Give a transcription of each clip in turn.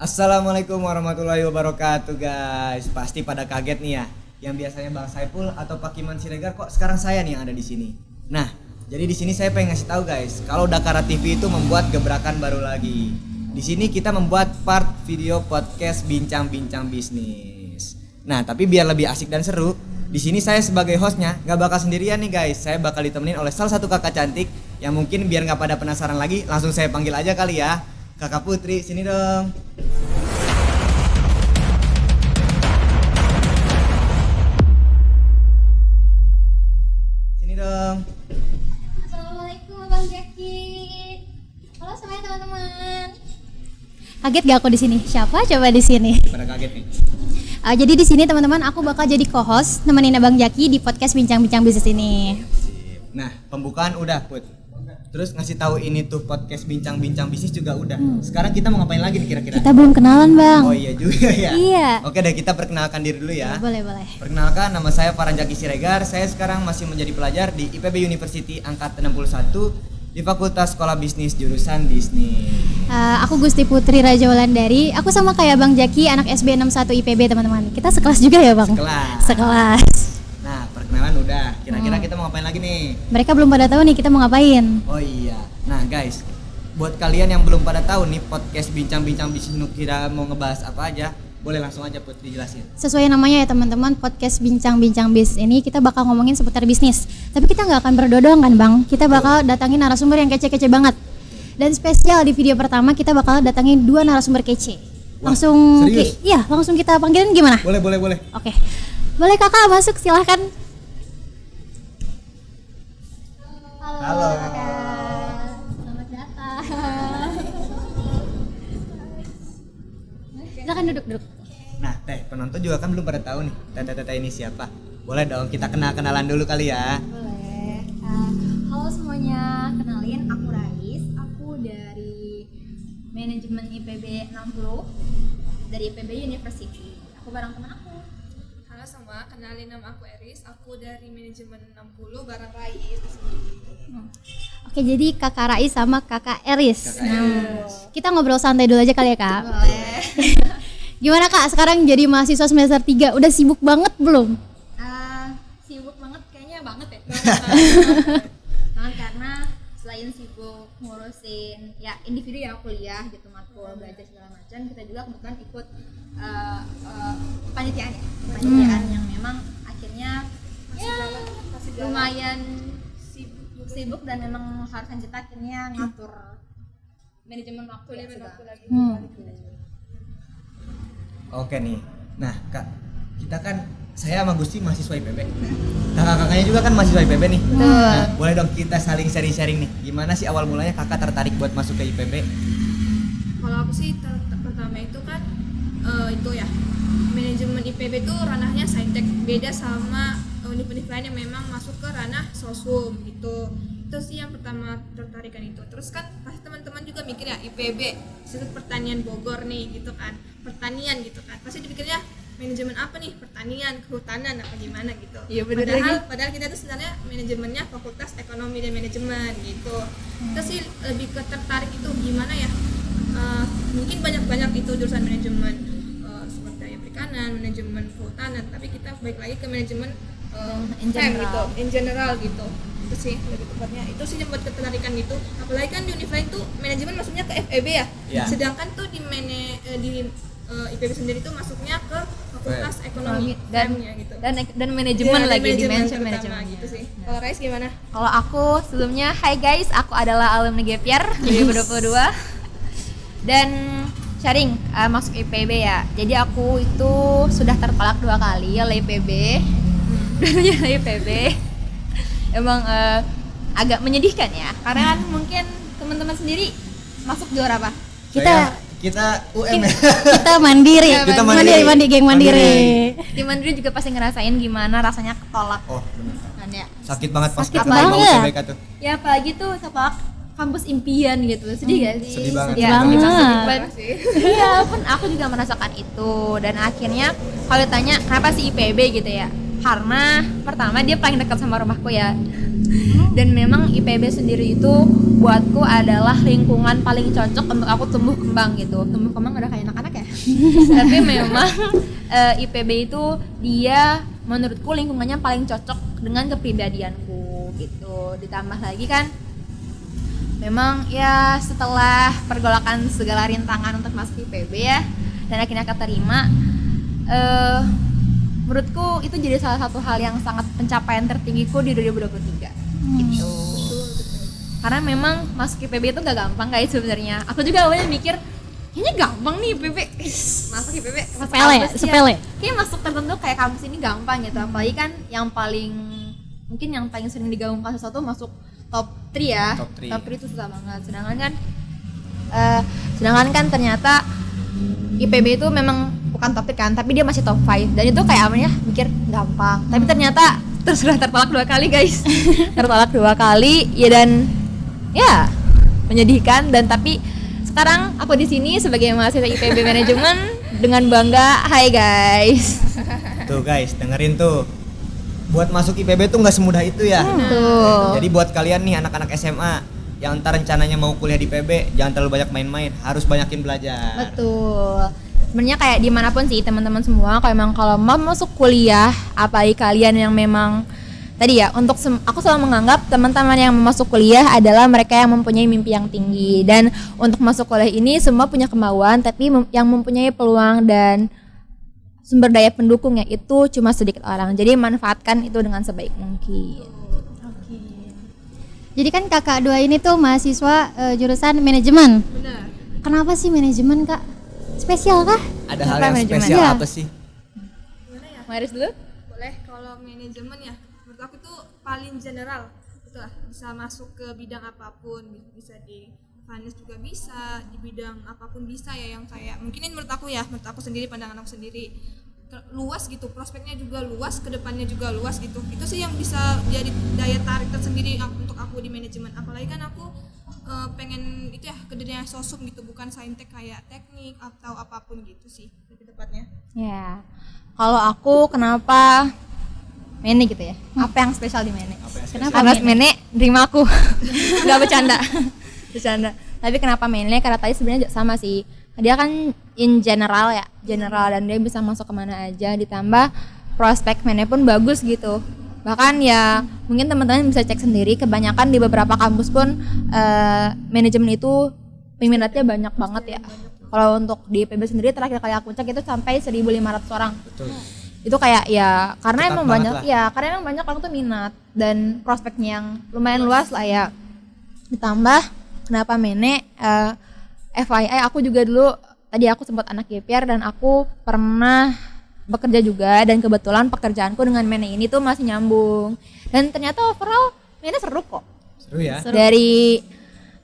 Assalamualaikum warahmatullahi wabarakatuh guys. Pasti pada kaget nih ya. Yang biasanya Bang Saiful atau Pak Iman Siregar kok sekarang saya nih yang ada di sini. Nah, jadi di sini saya pengen ngasih tahu guys, kalau Dakara TV itu membuat gebrakan baru lagi. Di sini kita membuat part video podcast bincang-bincang bisnis. Nah, tapi biar lebih asik dan seru, di sini saya sebagai hostnya nggak bakal sendirian nih guys. Saya bakal ditemenin oleh salah satu kakak cantik yang mungkin biar nggak pada penasaran lagi, langsung saya panggil aja kali ya. Kakak Putri, sini dong. Sini dong. Assalamualaikum Bang Jaki. Halo semuanya teman-teman. Kaget gak aku di sini? Siapa coba di sini? Pada kaget nih. Jadi di sini teman-teman aku bakal jadi co-host nemenin Abang Jaki di podcast bincang-bincang bisnis ini. Nah, pembukaan udah, Put. Terus ngasih tahu ini tuh podcast bincang-bincang bisnis juga udah. Sekarang kita mau ngapain lagi nih kira-kira? Kita belum kenalan, Bang. Oh iya juga ya. Iya. Oke deh, kita perkenalkan diri dulu ya. Boleh. Perkenalkan, nama saya Farhan Jaki Siregar. Saya sekarang masih menjadi pelajar di IPB University angkatan 61 di Fakultas Sekolah Bisnis jurusan Bisnis. Aku Gusti Putri Raja Wulandari. Aku sama kayak Bang Jaki, anak SB 61 IPB teman-teman. Kita sekelas juga ya, Bang? Sekelas. Nah, perkenalan udah. Kira-kira kita mau ngapain lagi nih? Mereka belum pada tahu nih kita mau ngapain. Oh iya. Nah, guys, buat kalian yang belum pada tahu nih podcast bincang-bincang bisnis kita mau ngebahas apa aja, boleh langsung aja Put dijelasin. Sesuai namanya ya teman-teman, podcast bincang-bincang bisnis ini kita bakal ngomongin seputar bisnis. Tapi kita nggak akan berdua doang kan, Bang? Kita bakal datangin narasumber yang kece-kece banget. Dan spesial di video pertama kita bakal datangin 2 narasumber kece. Wah, Langsung serius? Iya, langsung kita panggilin gimana? Boleh. Oke. Boleh Kakak masuk, silahkan. Halo. Selamat datang. Silakan duduk. Nah, penonton juga kan belum pada tahu nih Tete ini siapa. Boleh dong kita kenalan dulu kali ya. Boleh. Halo semuanya, kenalin aku Rais. Aku dari manajemen IPB 60 dari IPB University. Aku bareng teman aku. Halo semua, kenalin nama aku Eris. Aku dari manajemen 60 bareng Rais. Oke, jadi Kakak Rais sama Kakak Eris. Kakak Eris. Kita ngobrol santai dulu aja kali ya, Kak. Boleh. Gimana Kak, sekarang jadi mahasiswa semester 3, udah sibuk banget belum? Sibuk banget kayaknya banget ya. Banget karena selain sibuk ngurusin ya individu ya kuliah gitu, matkul, belajar segala macam, kita juga kebetulan ikut kepanitiaan yang memang akhirnya ya lumayan sibuk dan memang mengharuskan kita akhirnya ngatur manajemen waktu ya juga. Oke nih. Nah, Kak, kita kan saya sama Gusti mahasiswa IPB. Kakak-kakaknya juga kan mahasiswa IPB nih. Nah, boleh dong kita saling sharing-sharing nih. Gimana sih awal mulanya Kakak tertarik buat masuk ke IPB? Kalau aku sih pertama itu kan itu ya, manajemen IPB itu ranahnya saintek, beda sama univ-univ lain yang memang masuk ke ranah sosum gitu. Itu sih yang pertama tertarikan itu. Terus kan pasti teman-teman juga mikir ya IPB Institut Pertanian Bogor nih gitu kan, pertanian gitu kan, pasti dipikirnya manajemen apa nih, pertanian, kehutanan apa gimana gitu. Iya, bener Padahal kita tuh sebenarnya manajemennya Fakultas Ekonomi dan Manajemen gitu. Kita sih lebih ke tertarik itu gimana ya, mungkin banyak itu jurusan manajemen sumber daya perikanan, manajemen kehutanan, tapi kita balik lagi ke manajemen in general gitu. Itu sih lebih tepatnya, itu sih yang buat ketertarikan gitu. Apalagi kan di univ lain tuh manajemen masuknya ke FEB ya. Ya. Sedangkan tuh di IPB sendiri tuh masuknya ke Fakultas Ekonomi dan ya gitu. dan manajemen Ya, lagi di manajemen manajemen gitu sih. Kalau Rais gimana? Kalau aku sebelumnya, hai guys, aku adalah alumni Gap Year 2022 dan sharing masuk IPB ya. Jadi aku itu sudah tertolak 2 kali oleh IPB. Dulunya oleh IPB. Emang agak menyedihkan ya. Karena kan mungkin teman-teman sendiri masuk juara apa? Kita UM ya. Kita mandiri. Kita Geng mandiri. Di Mandiri juga pasti ngerasain gimana rasanya ketolak. Oh, benar. Kan ya. Sakit banget pas Sakit kita banget. mau UTBK tuh. Ya apalagi tuh ketolak kampus impian gitu. Sedih gak sih? Sedih banget. Ya, Sedih memang banget. sedih banget. Iya pun aku juga merasakan itu. Dan akhirnya kalau ditanya kenapa sih IPB gitu ya, karena pertama dia paling dekat sama rumahku ya. Dan memang IPB sendiri itu buatku adalah lingkungan paling cocok untuk aku tumbuh kembang gitu. Tumbuh kembang udah kayak anak-anak ya. Tapi memang IPB itu dia menurutku lingkungannya paling cocok dengan kepribadianku gitu. Ditambah lagi kan memang ya setelah pergolakan segala rintangan untuk masuk IPB ya, dan akhirnya keterima, menurutku itu jadi salah satu hal yang sangat pencapaian tertinggiku di 2023 gitu. Karena memang masuk IPB itu gak gampang guys sebenarnya. Aku juga awalnya mikir kayaknya gampang nih IPB, masuk IPB sepele. Kayak masuk tertentu kayak kampus ini gampang gitu. Apalagi kan yang paling mungkin yang paling sering digaungkan sesuatu masuk top 3 ya. Top 3 itu susah banget. Sedangkan kan ternyata IPB itu memang bukan top 3 kan, tapi dia masih top 5. Dan itu kayak awalnya mikir gampang. Tapi ternyata sudah tertolak 2 kali guys. Tertolak 2 kali ya, dan ya menyedihkan. Dan tapi sekarang aku di sini sebagai mahasiswa IPB manajemen dengan bangga. Hai guys. Tuh guys, dengerin tuh. Buat masuk IPB tuh nggak semudah itu ya. Tuh. Jadi buat kalian nih anak-anak SMA yang ntar rencananya mau kuliah di IPB, jangan terlalu banyak main-main, harus banyakin belajar. Betul. Sebenarnya kayak dimanapun sih teman-teman semua, kalau mau masuk kuliah, apalagi kalian yang memang tadi ya, aku selalu menganggap teman-teman yang masuk kuliah adalah mereka yang mempunyai mimpi yang tinggi. Dan untuk masuk kuliah ini semua punya kemauan, tapi yang mempunyai peluang dan sumber daya pendukungnya itu cuma sedikit orang. Jadi manfaatkan itu dengan sebaik mungkin. Jadi kan kakak dua ini tuh mahasiswa jurusan manajemen. Benar. Kenapa sih manajemen kak? Spesial kah? Ada Kenapa hal yang manajemen? spesial Iya. apa sih? Gimana ya? Maris dulu? Boleh, kalau manajemen ya menurut aku itu paling general, gitu lah, bisa masuk ke bidang apapun, bisa di finance juga bisa, di bidang apapun bisa ya, yang kayak mungkin ini menurut aku sendiri, pandangan aku sendiri, luas gitu, prospeknya juga luas, kedepannya juga luas gitu. Itu sih yang bisa jadi daya tarik tersendiri untuk aku di manajemen. Apalagi kan aku pengen itu ya ke dunia sosum gitu, bukan saintek kayak teknik atau apapun gitu sih lebih tepatnya. Ya. Kalau aku kenapa Mene gitu ya? Apa yang spesial di Mene? Kenapa Karena Mene? Mene nerima aku. Enggak bercanda. Bercanda. Tapi kenapa Mene? Karena tadi sebenarnya sama sih. Dia kan in general ya, dan dia bisa masuk kemana aja, ditambah prospek Mene pun bagus gitu. Bahkan ya mungkin teman-teman bisa cek sendiri, kebanyakan di beberapa kampus pun manajemen itu peminatnya banyak banget ya. Kalau untuk di IPB sendiri terakhir kali aku cek itu sampai 1.500 orang. Betul. Itu kayak ya karena Ketat emang banget banyak lah. ya, karena emang banyak orang tuh minat dan prospeknya yang lumayan luas lah ya. Ditambah kenapa Mene, FYI aku juga dulu tadi aku sempat anak gap year dan aku pernah bekerja juga, dan kebetulan pekerjaanku dengan Mene ini tuh masih nyambung, dan ternyata overall Mene seru kok. Seru ya? Dari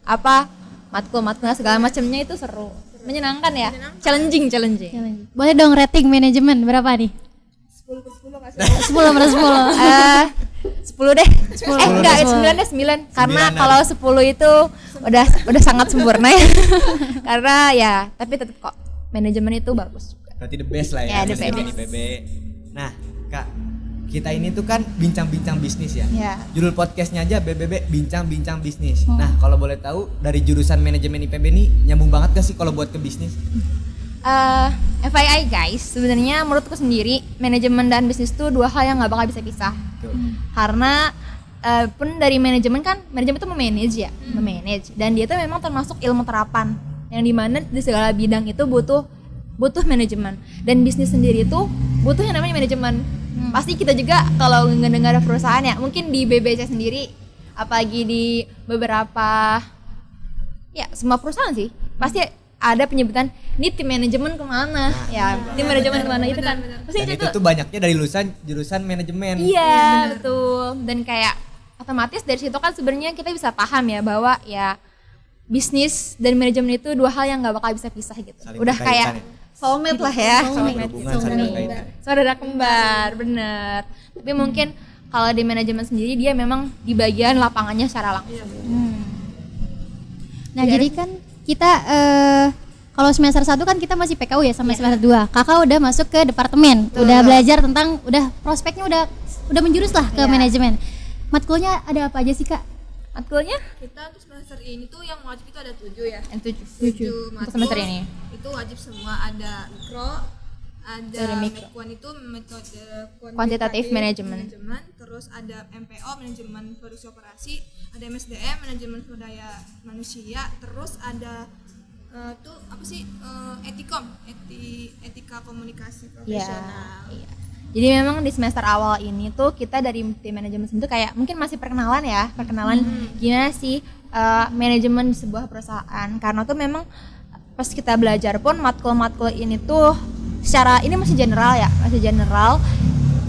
apa matkul segala macamnya itu seru, menyenangkan ya, challenging. Boleh dong rating manajemen berapa nih? 10/10 nggak sih? 10/10. 10 deh. 10. Enggak, 9 deh, 9. Karena 9 kalau 10 itu udah sangat sempurna ya. Karena ya, tapi tetap kok manajemen itu bagus. Berarti the best lah Ya, ya, the manajemen best. IPB. Nah, Kak, kita ini tuh kan bincang-bincang bisnis ya. Ya. Judul podcastnya aja BBB bincang-bincang bisnis. Nah, kalau boleh tahu dari jurusan manajemen IPB ini nyambung banget gak sih kalau buat ke bisnis? FYI guys, sebenarnya menurutku sendiri manajemen dan bisnis itu dua hal yang nggak bakal bisa pisah. Tuh. Karena pun dari manajemen kan, manajemen itu memanage dan dia tuh memang termasuk ilmu terapan yang dimana di segala bidang itu butuh manajemen, dan bisnis sendiri itu butuh yang namanya manajemen. Pasti kita juga kalau mendengar perusahaan ya, mungkin di BBC sendiri, apalagi di beberapa ya semua perusahaan sih pasti ada penyebutan ini tim manajemen kemana, tim manajemen kemana itu kan. Pasti Dan itu tuh banyaknya dari jurusan manajemen. iya betul, dan kayak otomatis dari situ kan sebenarnya kita bisa paham ya bahwa ya bisnis dan manajemen itu dua hal yang nggak bakal bisa pisah gitu. Saling Udah berkaitan kayak soulmate lah ya, Saling berhubungan, saling berkaitan. saudara kembar, bener. Tapi mungkin kalau di manajemen sendiri dia memang di bagian lapangannya secara langsung. Nah jadi kan kita kalau semester 1 kan kita masih PKU ya sampai semester 2. Kakak udah masuk ke departemen, udah belajar tentang, udah prospeknya udah menjurus lah ke manajemen. Matkulnya ada apa aja sih Kak? matkulnya? Kita untuk semester ini tuh yang wajib itu ada 7 ya. Yang 7 7 untuk semester ini. Itu wajib semua, ada mikro, ada Ada mikro. MEK1 itu metode Quantitative management. Terus ada MPO manajemen produksi operasi, ada MSDM manajemen sumber daya manusia, terus ada tuh apa sih etika komunikasi profesional. Iya. Jadi memang di semester awal ini tuh kita dari tim manajemen itu kayak mungkin masih perkenalan gimana sih manajemen di sebuah perusahaan, karena tuh memang pas kita belajar pun matkul-matkul ini tuh secara ini masih general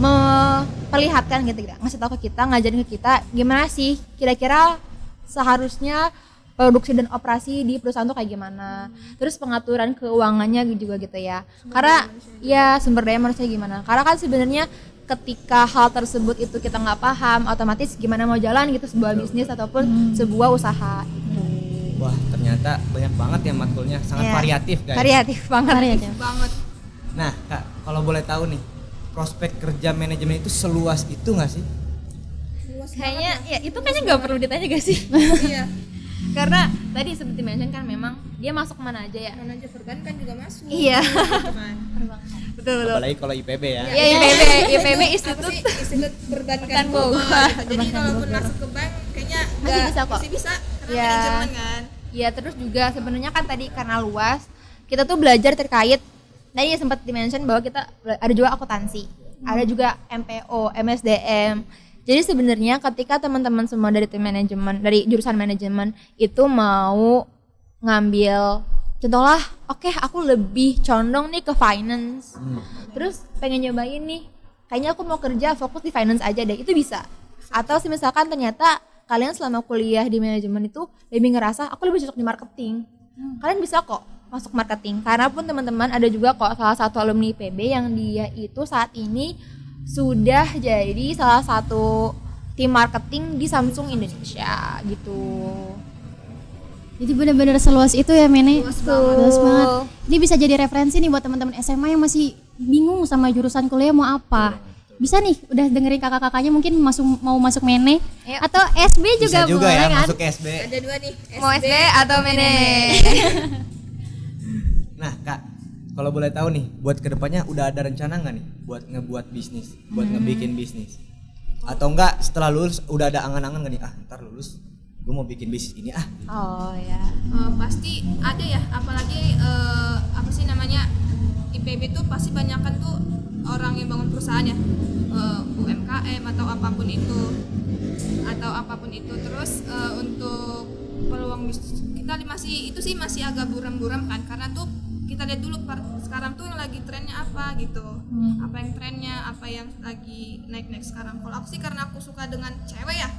memperlihatkan gitu, ngasih tahu ke kita, ngajarin ke kita gimana sih kira-kira seharusnya produksi dan operasi di perusahaan tuh kayak gimana, terus pengaturan keuangannya juga gitu ya, karena ya sumber daya manusia gimana, karena kan sebenarnya ketika hal tersebut itu kita nggak paham, otomatis gimana mau jalan gitu sebuah bisnis ataupun sebuah usaha gitu. Wah, ternyata banyak banget ya matkulnya, sangat Ya, variatif guys. variatif banget. Banget. Nah Kak, kalau boleh tahu nih, prospek kerja manajemen itu seluas itu nggak sih? Luas Kayaknya banget ya itu kayaknya nggak perlu ditanya gak sih? Iya. Karena tadi seperti mention kan memang dia masuk mana aja ya. Manajer perbankan juga masuk. Iya. Gitu kan. Betul. Apalagi kalau IPB ya. Ya IPB Apa Institut sih Institut Perbankan Bogor. Bogor. Jadi kalaupun masuk ke bank kayaknya Masih bisa kok. Masih bisa karena Ya. manajemen kan. ya, terus juga sebenarnya kan tadi karena luas, kita tuh belajar terkait tadi ya sempat di-mention bahwa kita ada juga akuntansi, ada juga MPO, MSDM. Jadi sebenarnya ketika teman-teman semua dari tim manajemen, dari jurusan manajemen itu mau ngambil contohlah, oke, aku lebih condong nih ke finance. Terus pengen nyobain nih, kayaknya aku mau kerja fokus di finance aja deh, itu bisa. Atau misalkan ternyata kalian selama kuliah di manajemen itu lebih ngerasa aku lebih cocok di marketing. Kalian bisa kok masuk marketing. Karena pun teman-teman ada juga kok salah satu alumni IPB yang dia itu saat ini sudah jadi salah satu tim marketing di Samsung Indonesia gitu. Jadi benar-benar seluas itu ya Mene. Luas banget. Ini bisa jadi referensi nih buat teman-teman SMA yang masih bingung sama jurusan kuliah mau apa. Bisa nih udah dengerin kakak-kakaknya mungkin mau masuk Mene atau SB Bisa juga juga boleh ya kan? masuk ke SB. Ada 2 nih. Mau SB atau Mene? Nah Kak, kalau boleh tahu nih, buat kedepannya udah ada rencana nggak nih buat ngebuat bisnis, buat ngebikin bisnis? Atau enggak setelah lulus udah ada angan-angan nggak nih? Ntar lulus gue mau bikin bisnis ini ah. Oh ya. Pasti ada ya, apalagi apa sih namanya IPB tuh pasti banyakan tuh orang yang bangun perusahaan ya, UMKM atau apapun itu terus untuk peluang bisnis kita masih agak buram-buram kan, karena tuh kita lihat dulu sekarang tuh yang lagi trennya apa gitu, apa yang trennya, apa yang lagi naik sekarang. Kalau aku sih karena aku suka dengan cewek ya,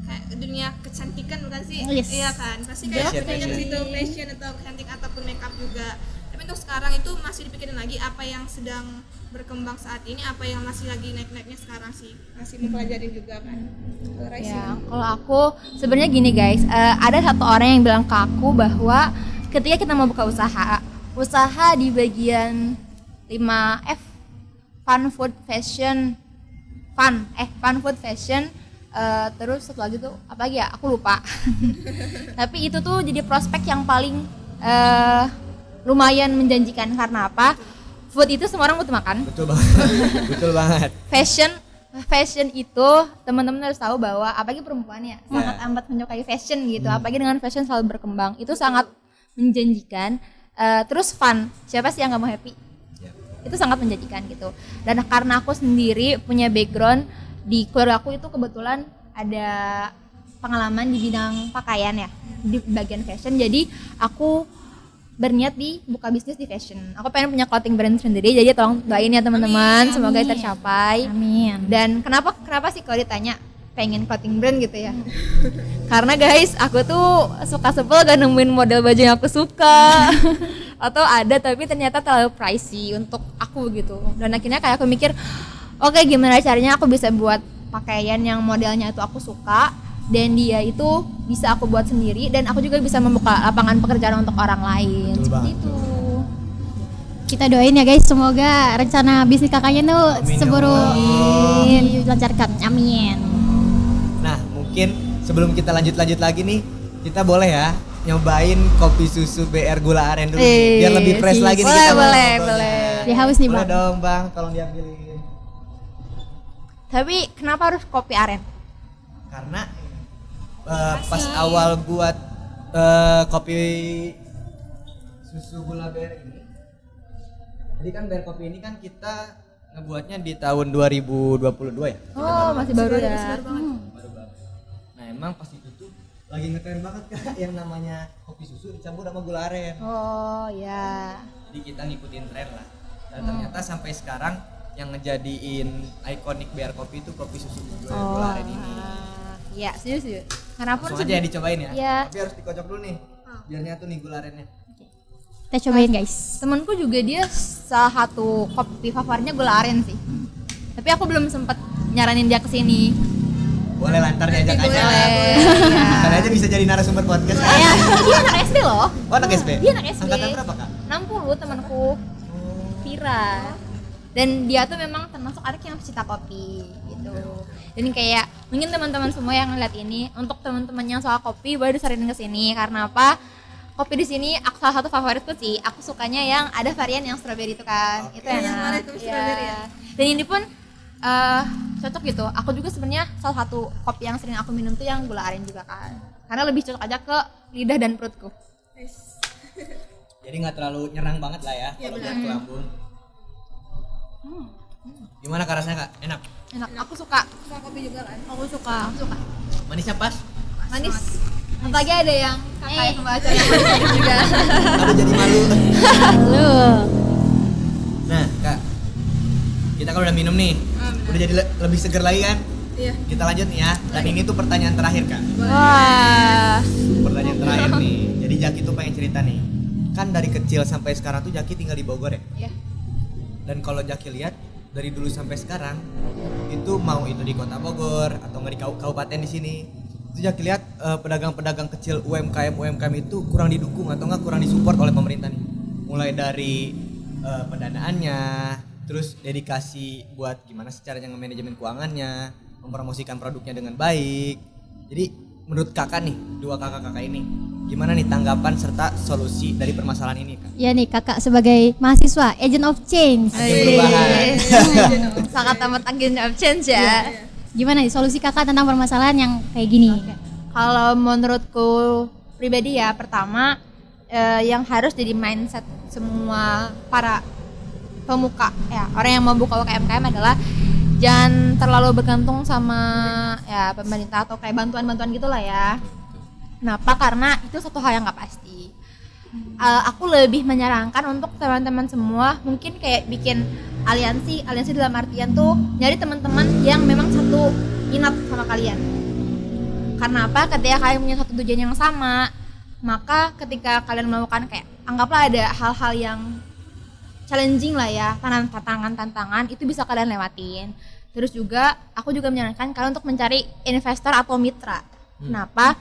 kayak dunia kecantikan bukan sih? Yes. Iya kan, pasti kayak Fashion. situ fashion atau cantik ataupun makeup juga. Tapi untuk sekarang itu masih dipikirin lagi apa yang sedang berkembang saat ini, apa yang masih lagi naiknya sekarang sih, masih mempelajari juga kan. Kalau Raisa? Ya, kalau aku sebenarnya gini guys, ada satu orang yang bilang ke aku bahwa ketika kita mau buka usaha di bagian 5F, fun food fashion, terus satu lagi tuh apa lagi ya, aku lupa. Tapi itu tuh jadi prospek yang paling lumayan menjanjikan. Karena apa? Food itu semua orang butuh makan. Betul banget. Betul banget. Fashion itu teman-teman harus tahu bahwa apalagi perempuan ya sangat amat menyukai fashion gitu. Apalagi dengan fashion selalu berkembang, itu sangat menjanjikan. Terus fun, siapa sih yang nggak mau happy? Itu sangat menjanjikan gitu. Dan karena aku sendiri punya background di keluarga aku itu kebetulan ada pengalaman di bidang pakaian ya, di bagian fashion. Jadi aku berniat di buka bisnis di fashion. Aku pengen punya clothing brand sendiri. Jadi tolong doain ya teman-teman, semoga tercapai. Amin. Dan kenapa sih kalau ditanya pengen clothing brand gitu ya? Karena guys, aku tuh suka sebel gak nemuin model baju yang aku suka. Atau ada tapi ternyata terlalu pricey untuk aku gitu. Dan akhirnya kayak aku mikir, oke, gimana caranya aku bisa buat pakaian yang modelnya itu aku suka dan dia itu bisa aku buat sendiri, dan aku juga bisa membuka lapangan pekerjaan untuk orang lain. Betul Seperti banget. itu. Kita doain ya guys, semoga rencana bisnis kakaknya tuh Amin, ya seburu Allah. dilancarkan. Amin. Nah mungkin sebelum kita lanjut lagi nih, kita boleh ya nyobain kopi susu BR gula aren dulu biar lebih fresh lagi nih Boleh, kita boleh, ngobrolnya. boleh. Dia haus nih, Boleh Bang. dong Bang, tolong diambilin. Tapi kenapa harus kopi aren? Karena pas awal buat kopi susu gula BR ini, jadi kan BR kopi ini kan kita ngebuatnya di tahun 2022 ya. Oh, masih baru ya. Baru banget. Nah emang pas itu tuh lagi ngetren banget Kak yang namanya kopi susu dicampur sama gula aren. Oh, ya. Jadi kita ngikutin tren lah. Dan ternyata sampai sekarang yang ngejadiin ikonik BR kopi itu kopi susu gula aren ini. Iya, setuju. Karena pun Langsung aja ya dicobain ya. Iya. Tapi harus dikocok dulu nih. Biar nyatu nih gula arennya. Kita cobain guys. temenku juga dia salah satu kopi favoritnya gula aren sih. Tapi aku belum sempet nyaranin dia kesini. Boleh lantar diajak aja. Iya. Ntar aja bisa jadi narasumber podcast. Iya, dia anak SD loh. Oh anak SD? Dia anak SD. Angkatan berapa Kak? 60 temanku. Vira. Dan dia tuh memang termasuk anak yang pecinta kopi gitu. Dan kayak mungkin teman-teman semua yang ngeliat ini, untuk teman-teman yang suka kopi boleh disaranin ke sini karena apa? Kopi di sini aku salah satu favoritku sih. Aku sukanya yang ada varian yang strawberry itu kan. Itu enak. Yang mana itu strawberry ya? Dan ini pun cocok gitu. Aku juga sebenarnya salah satu kopi yang sering aku minum tuh yang gula aren juga kan. Karena lebih cocok aja ke lidah dan perutku. Jadi nggak terlalu nyerang banget lah ya kalau buat ke lambung. Gimana Kak rasanya Kak? Enak? Enak. Aku suka. Suka kopi juga kan? Aku suka. Manisnya pas? Manis. Apalagi ada yang kakak yang membaca yang manis juga. Aduh jadi malu. Halo. Nah Kak, kita kalau udah minum nih, udah jadi lebih seger lagi kan? Iya. Kita lanjut nih ya. Dan ini tuh pertanyaan terakhir Kak. Wah. Pertanyaan terakhir nih. Jadi Jaki tuh pengen cerita nih. Kan dari kecil sampai sekarang tuh Jaki tinggal di Bogor ya? Iya. Dan kalau Jaki lihat dari dulu sampai sekarang itu mau itu di Kota Bogor atau nggak di kabupaten di sini, itu Jaki lihat pedagang-pedagang kecil UMKM itu kurang didukung atau nggak kurang disupport oleh pemerintah nih. Mulai dari pendanaannya, terus dedikasi buat gimana sih caranya nge-manajemen keuangannya, mempromosikan produknya dengan baik. Jadi menurut kakak nih, dua kakak-kakak ini, gimana nih tanggapan serta solusi dari permasalahan ini Kak? Ya nih kakak sebagai mahasiswa, agent of change. Agen perubahan. Sangat amat agent of change ya. Gimana nih solusi kakak tentang permasalahan yang kayak gini? Kalau menurutku pribadi ya, pertama yang harus jadi mindset semua para pemuka ya, orang yang mau buka UMKM adalah jangan terlalu bergantung sama ya pemerintah atau kayak bantuan-bantuan gitulah ya. Kenapa? Karena itu satu hal yang nggak pasti. Aku lebih menyarankan untuk teman-teman semua mungkin kayak bikin aliansi dalam artian tuh nyari teman-teman yang memang satu minat sama kalian. Karena apa? Ketika kalian punya satu tujuan yang sama, maka ketika kalian melakukan kayak anggaplah ada hal-hal yang challenging lah ya, tantangan itu bisa kalian lewatin. Terus juga aku juga menyarankan kalian untuk mencari investor atau mitra. Kenapa?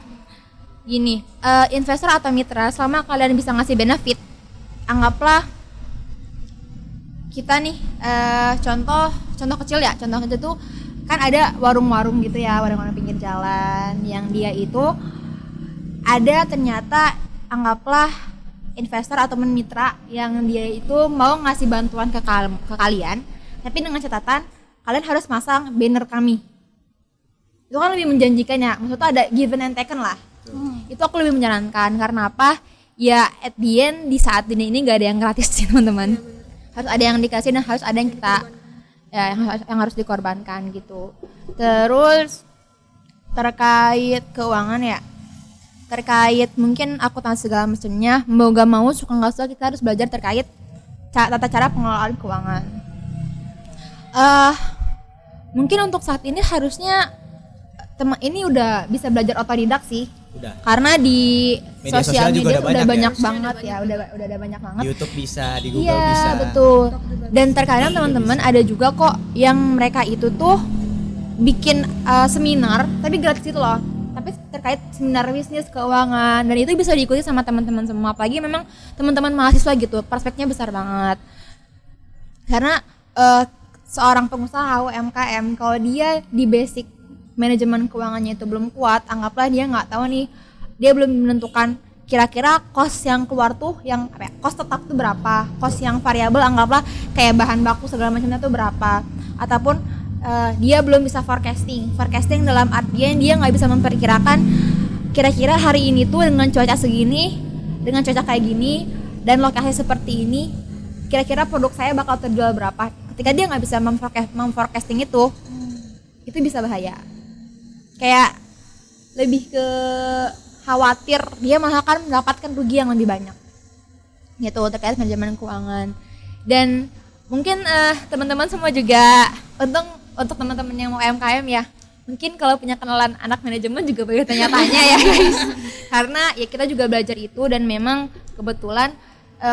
Gini, investor atau mitra selama kalian bisa ngasih benefit, anggaplah kita nih contoh kecil ya, contoh kecil tuh kan ada warung-warung gitu ya, warung-warung pinggir jalan yang dia itu ada ternyata anggaplah investor atau mitra yang dia itu mau ngasih bantuan ke kalian, tapi dengan catatan kalian harus masang banner kami. Itu kan lebih menjanjikan ya, maksudnya ada given and taken lah. Itu aku lebih menyarankan karena apa? Ya at the end di saat ini nggak ada yang gratis sih teman-teman. Harus ada yang dikasih dan harus ada yang kita ya yang harus dikorbankan gitu. Terus terkait keuangan ya, terkait mungkin akuntansi segala macamnya, mau gak mau suka nggak suka kita harus belajar terkait tata cara pengelolaan keuangan. Mungkin untuk saat ini harusnya teman ini udah bisa belajar otodidak sih. Udah. Karena di Media sosial sosial juga media udah udah banyak banyak ya? banget ya, udah ada banyak banget. Di YouTube bisa, di Google Iya, bisa. betul. Dan terkadang teman-teman ada juga kok yang mereka itu tuh bikin seminar tapi gratis itu loh. Tapi terkait seminar bisnis keuangan dan itu bisa diikuti sama teman-teman semua. Apalagi memang teman-teman mahasiswa gitu, prospeknya besar banget. Karena seorang pengusaha UMKM kalau dia di basic manajemen keuangannya itu belum kuat, anggaplah dia nggak tahu nih, dia belum menentukan kira-kira cost yang keluar tuh yang apa ya, cost tetap tuh berapa, cost yang variabel anggaplah kayak bahan baku segala macamnya tuh berapa, ataupun dia belum bisa forecasting dalam artian dia nggak bisa memperkirakan kira-kira hari ini tuh dengan cuaca segini, dengan cuaca kayak gini dan lokasi seperti ini, kira-kira produk saya bakal terjual berapa. Ketika dia nggak bisa memforecasting itu bisa bahaya. Kayak lebih ke khawatir dia malah akan mendapatkan rugi yang lebih banyak gitu terkait manajemen keuangan. Dan mungkin teman-teman semua juga untuk teman-teman yang mau UMKM ya, mungkin kalau punya kenalan anak manajemen juga boleh tanya-tanya ya guys, karena ya kita juga belajar itu. Dan memang kebetulan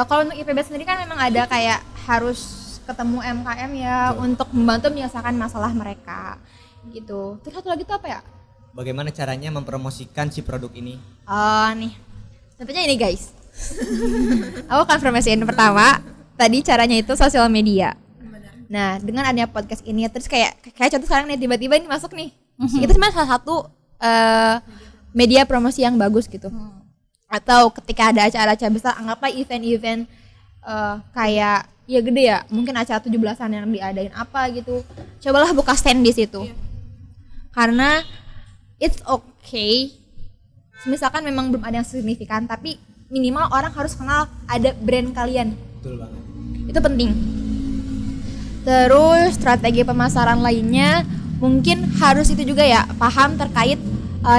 kalau untuk IPB sendiri kan memang ada kayak harus ketemu UMKM ya untuk membantu menyelesaikan masalah mereka gitu. Terus satu lagi tuh apa ya? Bagaimana caranya mempromosikan si produk ini? Nih, tentunya ini guys. Aku konfirmasiin pertama, tadi caranya itu sosial media. Nah, dengan adanya podcast ini, terus kayak contoh sekarang nih tiba-tiba ini masuk nih. Itu sebenarnya salah satu media promosi yang bagus gitu. Atau ketika ada acara-acara besar, anggaplah event-event kayak ya gede ya, mungkin acara 17-an yang diadain apa gitu. Cobalah buka stand di situ. Karena it's okay, misalkan memang belum ada yang signifikan, tapi minimal orang harus kenal ada brand kalian. Betul banget. Itu penting. Terus strategi pemasaran lainnya mungkin harus itu juga ya, paham terkait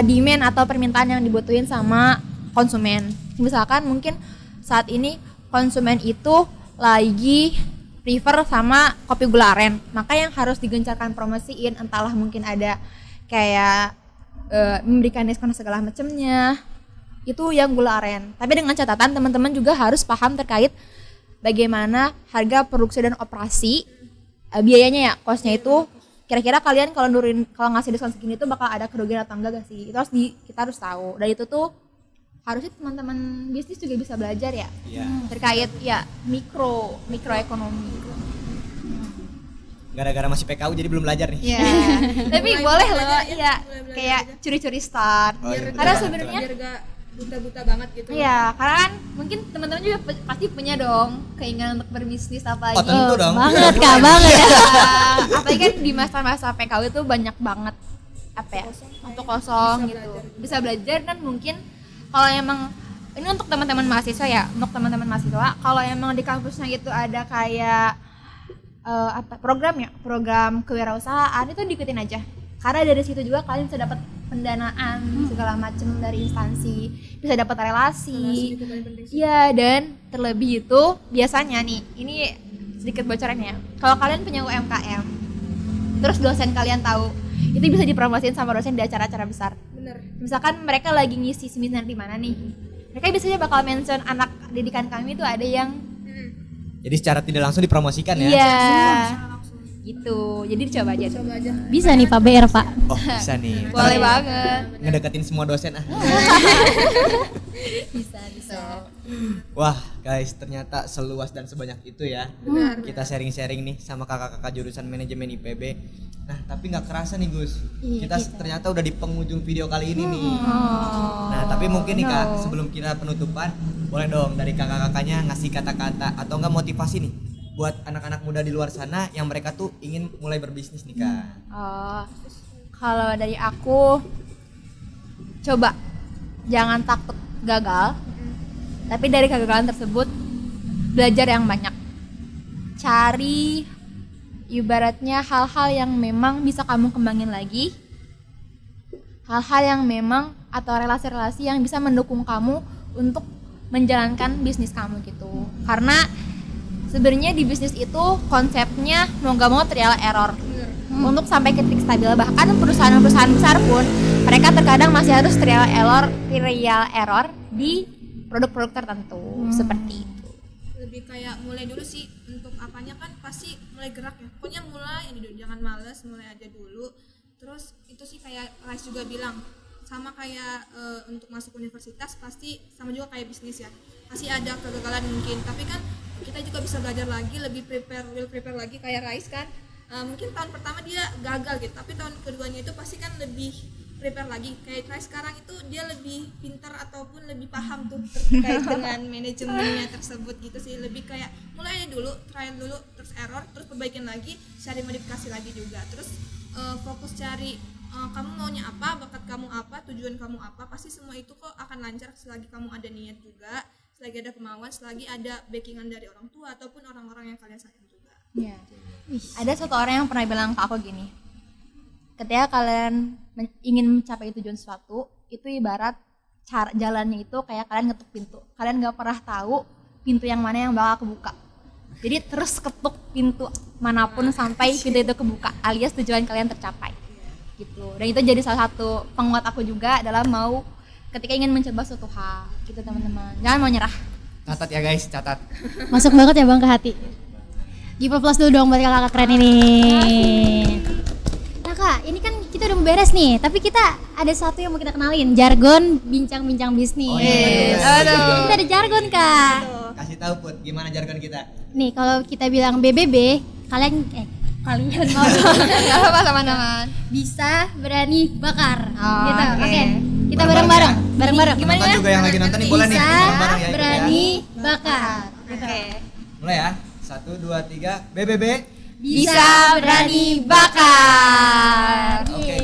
demand atau permintaan yang dibutuhin sama konsumen. Misalkan mungkin saat ini konsumen itu lagi prefer sama kopi gula aren, maka yang harus digencarkan promosiin entahlah mungkin ada kayak memberikan diskon segala macamnya itu yang gula aren. Tapi dengan catatan teman-teman juga harus paham terkait bagaimana harga produksi dan operasi, biayanya ya, costnya itu kira-kira kalian kalau ngasih diskon segini tuh bakal ada kerugian atau enggak gak sih? Itu kita harus tahu. Dan itu tuh harusnya teman-teman bisnis juga bisa belajar ya, terkait ya mikroekonomi. Gara-gara masih PKU jadi belum belajar nih. Iya. Tapi boleh loh, iya kayak curi-curi start. Karena sebenarnya biar gak buta-buta banget gitu. Iya, karena kan mungkin teman-teman juga pasti punya dong keinginan untuk berbisnis apalagi. Oh, tentu dong. Banget Kak, banget ya. Apalagi kan di masa-masa PKU itu banyak banget apa ya? Waktu kosong gitu. Bisa belajar. Dan mungkin kalau emang ini untuk teman-teman mahasiswa ya, untuk teman-teman mahasiswa, kalau emang di kampusnya itu ada kayak program kewirausahaan, itu diikutin aja. Karena dari situ juga kalian bisa dapat pendanaan segala macam dari instansi, bisa dapat relasi. Iya, dan terlebih itu biasanya nih, ini sedikit bocoran ya. Kalau kalian punya UMKM, terus dosen kalian tahu, itu bisa dipromosiin sama dosen di acara-acara besar. Bener. Misalkan mereka lagi ngisi seminar di mana nih, mereka biasanya bakal mention anak didikan kami itu ada yang Jadi secara tidak langsung dipromosikan ya. iya gitu. Jadi dicoba aja. Bisa nih Pak BR Pak. Oh, bisa nih. Boleh banget. Ngedeketin semua dosen ah. Bisa. Wah, guys, ternyata seluas dan sebanyak itu ya. Benar. Kita sharing-sharing nih sama kakak-kakak jurusan manajemen IPB. Nah, tapi nggak kerasa nih Gus. Kita ternyata udah di penghujung video kali ini nih. Nah, tapi mungkin nih Kak, sebelum kita penutupan, boleh dong dari kakak-kakaknya ngasih kata-kata atau enggak motivasi nih buat anak-anak muda di luar sana yang mereka tuh ingin mulai berbisnis nih Kak. Kalau dari aku, coba jangan takut gagal. Tapi dari kegagalan tersebut belajar yang banyak. Cari ibaratnya hal-hal yang memang bisa kamu kembangin lagi. Hal-hal yang memang atau relasi-relasi yang bisa mendukung kamu untuk menjalankan bisnis kamu gitu. Karena sebenarnya di bisnis itu konsepnya mau gak mau trial error. Untuk sampai ke titik stabil, bahkan perusahaan-perusahaan besar pun mereka terkadang masih harus trial error di produk-produk tertentu seperti itu. Lebih kayak mulai dulu sih, untuk apanya kan pasti mulai gerak ya. Pokoknya mulai jangan males, mulai aja dulu. Terus itu sih kayak Rais juga bilang, sama kayak untuk masuk universitas pasti sama juga kayak bisnis ya. Pasti ada kegagalan mungkin, tapi kan kita juga bisa belajar lagi, lebih prepare lagi kayak Rais kan. mungkin tahun pertama dia gagal gitu, tapi tahun keduanya itu pasti kan lebih prepare lagi. Kayak try sekarang itu dia lebih pintar ataupun lebih paham tuh terkait dengan manajemennya tersebut gitu sih. Lebih kayak mulai dulu, trial dulu, terus error, terus perbaikin lagi, cari modifikasi lagi juga. Terus fokus cari kamu maunya apa, bakat kamu apa, tujuan kamu apa, pasti semua itu kok akan lancar selagi kamu ada niat juga, selagi ada kemauan, selagi ada backingan dari orang tua ataupun orang-orang yang kalian sayang juga. Iya. Ada satu orang yang pernah bilang ke aku gini, ketika kalian ingin mencapai tujuan sesuatu, itu ibarat jalannya itu kayak kalian ngetuk pintu. Kalian gak pernah tahu pintu yang mana yang bakal kebuka. Jadi terus ketuk pintu manapun sampai pintu itu kebuka, alias tujuan kalian tercapai. Gitu. Dan itu jadi salah satu penguat aku juga dalam mau ketika ingin mencoba suatu hal gitu teman-teman. Jangan mau nyerah. Catat ya guys, catat. Masuk banget ya Bang ke hati. Give applause dulu dong buat kakak keren ini. Nah Kak, ini kan kita udah mau beres nih, tapi kita ada satu yang mau kita kenalin, jargon bincang-bincang bisnis. Oh, iya. Aduh. Kita ada jargon Kak. Kasih tahu Put, gimana jargon kita? Nih kalau kita bilang BBB, kalian mau Gak apa-apa teman-teman. bisa berani bakar. Oh, Gitu. oke. Oke. Kita Bareng-bareng bareng-bareng. ya. Penonton juga yang lagi nonton nih boleh nih Bisa bareng-bareng ya. ikut ya. berani bakar. Oke. Mulai ya. 1 2 3 BBB. Bisa berani bakar. Oke